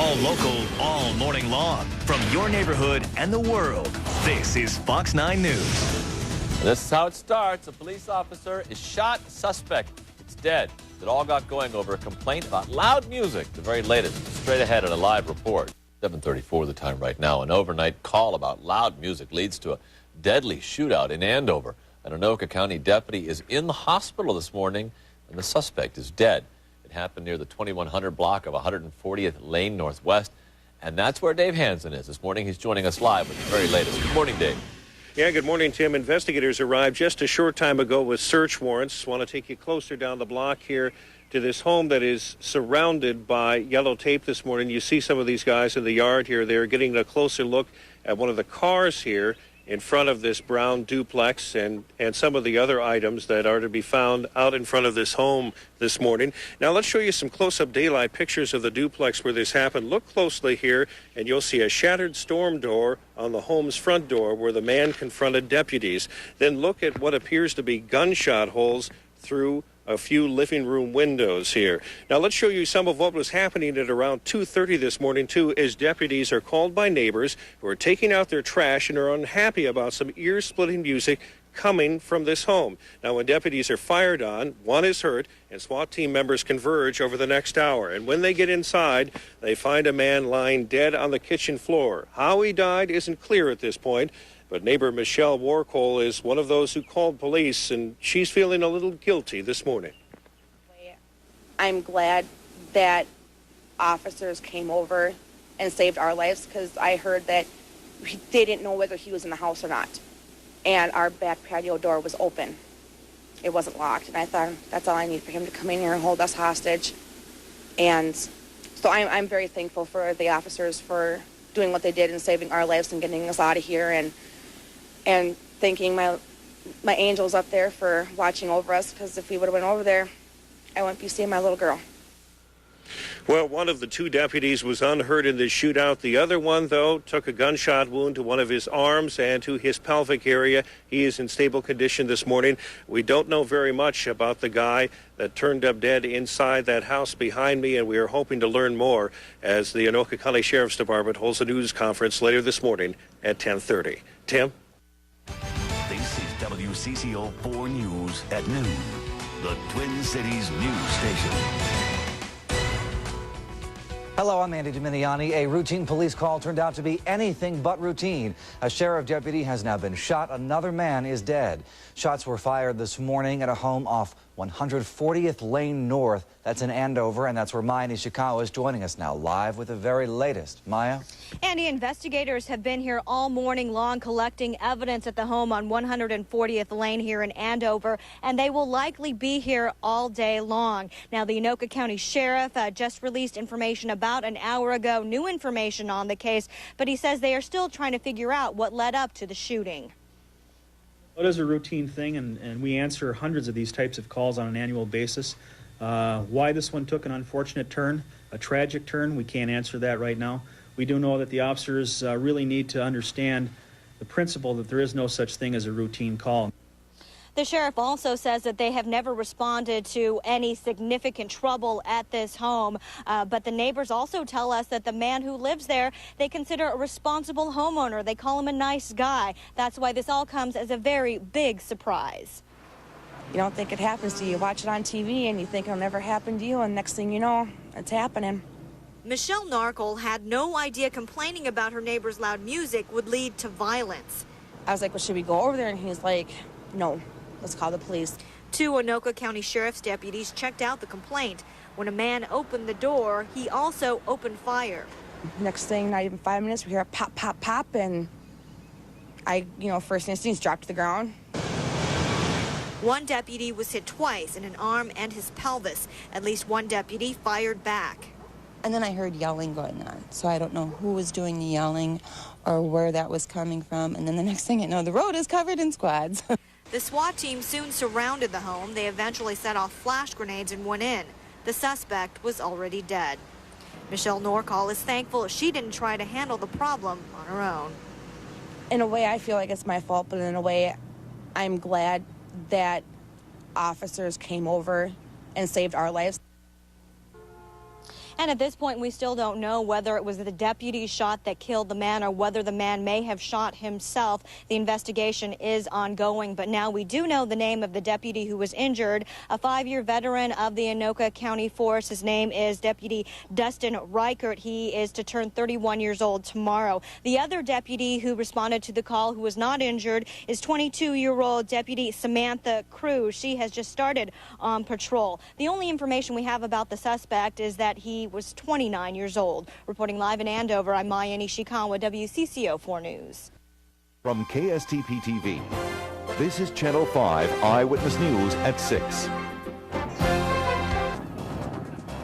All local, all morning long. From your neighborhood and the world, this is Fox 9 News. This is how it starts. A police officer is shot. Suspect, it's dead. It all got going over a complaint about loud music. The very latest, straight ahead in a live report. 7:34 the time right now. An overnight call about loud music leads to a deadly shootout in Andover. An Anoka County deputy is in the hospital this morning, and the suspect is dead. It happened near the 2100 block of 140th Lane Northwest, and that's where Dave Hansen is. This morning, he's joining us live with the very latest. Good morning, Dave. Yeah, good morning, Tim. Investigators arrived just a short time ago with search warrants. Want to take you closer down the block here to this home that is surrounded by yellow tape this morning. You see some of these guys in the yard here. They're getting a closer look at one of the cars here in front of this brown duplex and some of the other items that are to be found out in front of this home this morning. Now let's show you some close-up daylight pictures of the duplex where this happened. Look closely here and you'll see a shattered storm door on the home's front door where the man confronted deputies. Then look at what appears to be gunshot holes through a few living room windows here. Now let's show you some of what was happening at around 2:30 this morning too, as deputies are called by neighbors who are taking out their trash and are unhappy about some ear-splitting music coming from this home. Now when deputies are fired on, one is hurt, and SWAT team members converge over the next hour. And when they get inside, they find a man lying dead on the kitchen floor. How he died isn't clear at this point, but neighbor Michelle Warcole is one of those who called police, and she's feeling a little guilty this morning. I'm glad that officers came over and saved our lives, because I heard that they didn't know whether he was in the house or not. And our back patio door was open. It wasn't locked. And I thought, that's all I need for him to come in here and hold us hostage. And so I'm very thankful for the officers for doing what they did and saving our lives and getting us out of here, and thanking my angels up there for watching over us, because if we would have went over there, I wouldn't be seeing my little girl. Well, one of the two deputies was unhurt in this shootout. The other one, though, took a gunshot wound to one of his arms and to his pelvic area. He is in stable condition this morning. We don't know very much about the guy that turned up dead inside that house behind me, and we are hoping to learn more as the Anoka County Sheriff's Department holds a news conference later this morning at 10:30. Tim? This is WCCO 4 News at noon, the Twin Cities news station. Hello, I'm Andy Dominiani. A routine police call turned out to be anything but routine. A sheriff deputy has now been shot. Another man is dead. Shots were fired this morning at a home off 140th Lane North. That's in Andover, and that's where Maya Nishikawa is joining us now live with the very latest. Maya? Andy, investigators have been here all morning long collecting evidence at the home on 140th Lane here in Andover, and they will likely be here all day long. Now, the Anoka County Sheriff just released information about an hour ago, new information on the case, but he says they are still trying to figure out what led up to the shooting. It is a routine thing, and we answer hundreds of these types of calls on an annual basis. Why this one took an unfortunate turn, a tragic turn, we can't answer that right now. We do know that the officers really need to understand the principle that there is no such thing as a routine call. The sheriff also says that they have never responded to any significant trouble at this home, but the neighbors also tell us that the man who lives there, they consider a responsible homeowner. They call him a nice guy. That's why this all comes as a very big surprise. You don't think it happens to you. You watch it on TV and you think it'll never happen to you, and next thing you know, it's happening. Michelle Narkle had no idea complaining about her neighbor's loud music would lead to violence. I was like, well, should we go over there? And he's like, no, let's call the police. Two Anoka County Sheriff's deputies checked out the complaint. When a man opened the door, he also opened fire. Next thing, not even 5 minutes, we hear a pop, pop, pop, and first instincts dropped to the ground. One deputy was hit twice in an arm and his pelvis. At least one deputy fired back. And then I heard yelling going on, so I don't know who was doing the yelling or where that was coming from. And then the next thing I know, the road is covered in squads. The SWAT team soon surrounded the home. They eventually set off flash grenades and went in. The suspect was already dead. Michelle Norcall is thankful she didn't try to handle the problem on her own. In a way, I feel like it's my fault, but in a way, I'm glad that officers came over and saved our lives. And at this point, we still don't know whether it was the deputy shot that killed the man or whether the man may have shot himself. The investigation is ongoing, but now we do know the name of the deputy who was injured, a 5-year veteran of the Anoka County Force. His name is Deputy Dustin Reichert. He is to turn 31 years old tomorrow. The other deputy who responded to the call who was not injured is 22-year-old Deputy Samantha Cruze. She has just started on patrol. The only information we have about the suspect is that he was 29 years old. Reporting live in Andover, I'm Maya Nishikawa, WCCO 4 News. From KSTP TV, this is Channel 5 Eyewitness News at 6.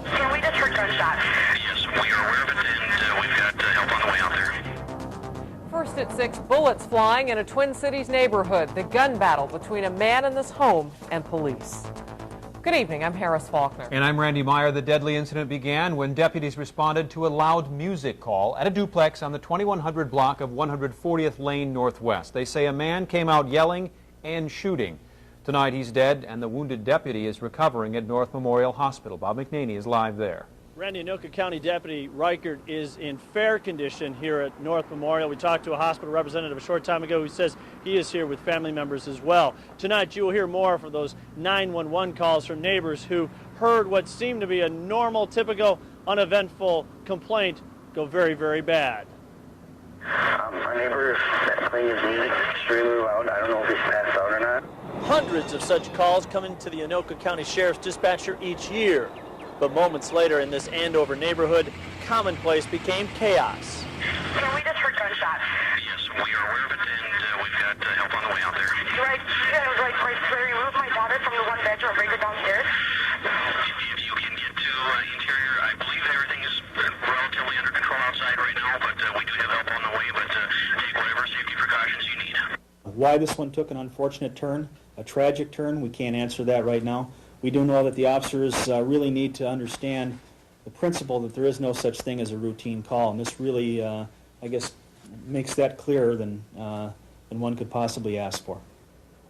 Can we just heard gunshots? Yes, we are aware of it, and we've got help on the way out there. First at 6, bullets flying in a Twin Cities neighborhood. The gun battle between a man in this home and police. Good evening, I'm Harris Faulkner. And I'm Randy Meyer. The deadly incident began when deputies responded to a loud music call at a duplex on the 2100 block of 140th Lane Northwest. They say a man came out yelling and shooting. Tonight he's dead and the wounded deputy is recovering at North Memorial Hospital. Bob McNaney is live there. Randy, Anoka County Deputy Reichert is in fair condition here at North Memorial. We talked to a hospital representative a short time ago who says he is here with family members as well. Tonight you will hear more from those 911 calls from neighbors who heard what seemed to be a normal, typical, uneventful complaint go very, very bad. Our neighbor that plays music extremely loud. I don't know if he's passed out or not. Hundreds of such calls come into the Anoka County Sheriff's Dispatcher each year. But moments later in this Andover neighborhood, commonplace became chaos. Can we just heard gunshots? Yes, we are aware of it, and we've got help on the way out there. Right, right where you moved my daughter from the one bedroom and bring her downstairs? If you can get to interior, I believe everything is relatively under control outside right now, but we do have help on the way, but take whatever safety precautions you need. Why this one took an unfortunate turn, a tragic turn, we can't answer that right now. We do know that the officers really need to understand the principle that there is no such thing as a routine call, and this really, I guess, makes that clearer than one could possibly ask for.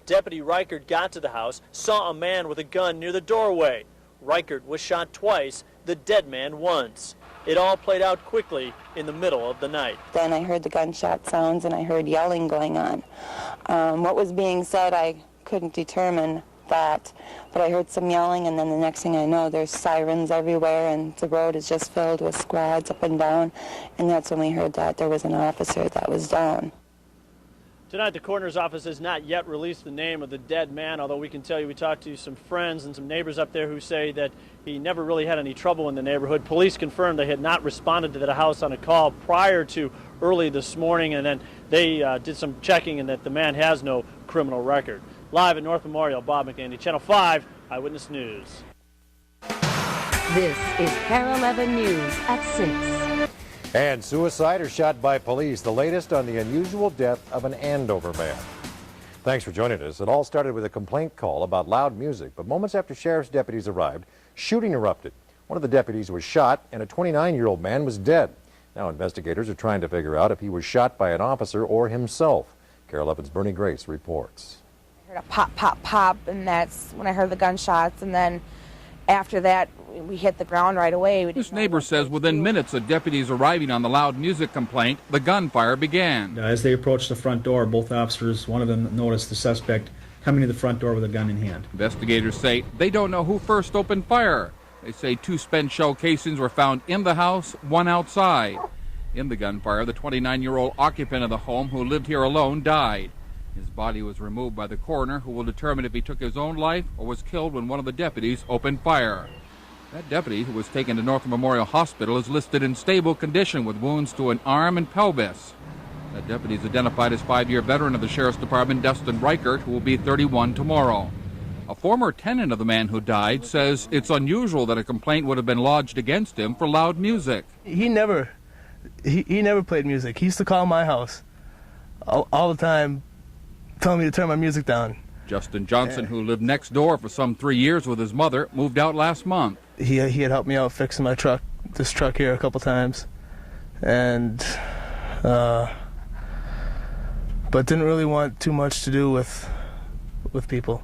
Deputy Reichert got to the house, saw a man with a gun near the doorway. Reichert was shot twice, the dead man once. It all played out quickly in the middle of the night. Then I heard the gunshot sounds and I heard yelling going on. What was being said, I couldn't determine that, but I heard some yelling, and then the next thing I know, there's sirens everywhere, and the road is just filled with squads up and down, and that's when we heard that there was an officer that was down. Tonight, the coroner's office has not yet released the name of the dead man, although we can tell you we talked to some friends and some neighbors up there who say that he never really had any trouble in the neighborhood. Police confirmed they had not responded to the house on a call prior to early this morning, and then they did some checking and that the man has no criminal record. Live at North Memorial, Bob McNaney, Channel 5 Eyewitness News. This is KARE 11 News at 6. And suicide or shot by police, the latest on the unusual death of an Andover man. Thanks for joining us. It all started with a complaint call about loud music, but moments after sheriff's deputies arrived, shooting erupted. One of the deputies was shot, and a 29-year-old man was dead. Now investigators are trying to figure out if he was shot by an officer or himself. KARE 11's Bernie Grace reports. I heard a pop, pop, pop, and that's when I heard the gunshots, and then after that, we hit the ground right away. This neighbor says within minutes of deputies arriving on the loud music complaint, the gunfire began. As they approached the front door, both officers, one of them noticed the suspect coming to the front door with a gun in hand. Investigators say they don't know who first opened fire. They say 2 spent shell casings were found in the house, 1 outside. In the gunfire, the 29-year-old occupant of the home who lived here alone died. His body was removed by the coroner, who will determine if he took his own life or was killed when one of the deputies opened fire. That deputy, who was taken to North Memorial Hospital, is listed in stable condition with wounds to an arm and pelvis. That deputy is identified as 5-year veteran of the Sheriff's Department, Dustin Reichert, who will be 31 tomorrow. A former tenant of the man who died says it's unusual that a complaint would have been lodged against him for loud music. He never played music. He used to call my house all the time, telling me to turn my music down. Justin Johnson, who lived next door for some 3 years with his mother, moved out last month. He had helped me out fixing my truck, this truck here, a couple times, and but didn't really want too much to do with people.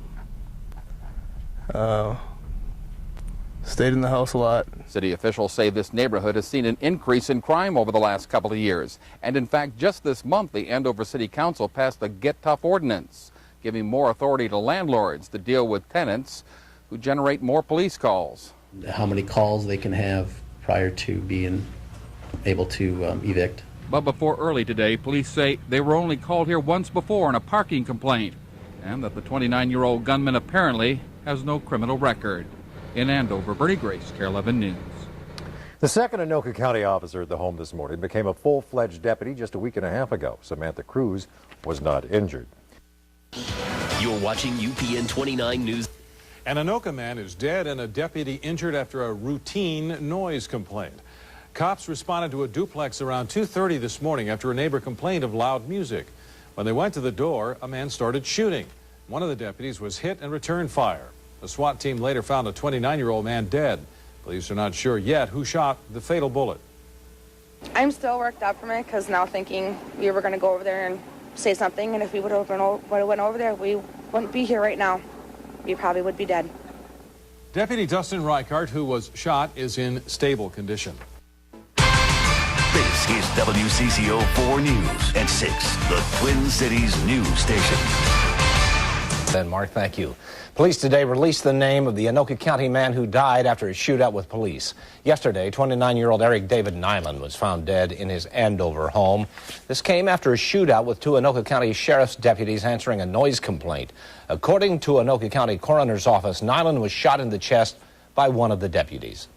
Stayed in the house a lot. City officials say this neighborhood has seen an increase in crime over the last couple of years. And in fact, just this month, the Andover City Council passed a Get Tough ordinance, giving more authority to landlords to deal with tenants who generate more police calls. How many calls they can have prior to being able to evict. But before early today, police say they were only called here once before on a parking complaint, and that the 29-year-old gunman apparently has no criminal record. In Andover, Bernie Grace, KARE 11 News. The second Anoka County officer at the home this morning became a full-fledged deputy just a week and a half ago. Samantha Cruze was not injured. You're watching UPN 29 News. An Anoka man is dead and a deputy injured after a routine noise complaint. Cops responded to a duplex around 2:30 this morning after a neighbor complained of loud music. When they went to the door, a man started shooting. One of the deputies was hit and returned fire. The SWAT team later found a 29-year-old man dead. Police are not sure yet who shot the fatal bullet. I'm still worked up from it because now thinking we were going to go over there and say something, and if we would have went over there, we wouldn't be here right now. We probably would be dead. Deputy Dustin Reichert, who was shot, is in stable condition. This is WCCO 4 News at 6, the Twin Cities news station. And Mark, thank you. Police today released the name of the Anoka County man who died after a shootout with police. Yesterday, 29-year-old Eric Nylen was found dead in his Andover home. This came after a shootout with two Anoka County Sheriff's deputies answering a noise complaint. According to Anoka County Coroner's Office, Nylen was shot in the chest by one of the deputies.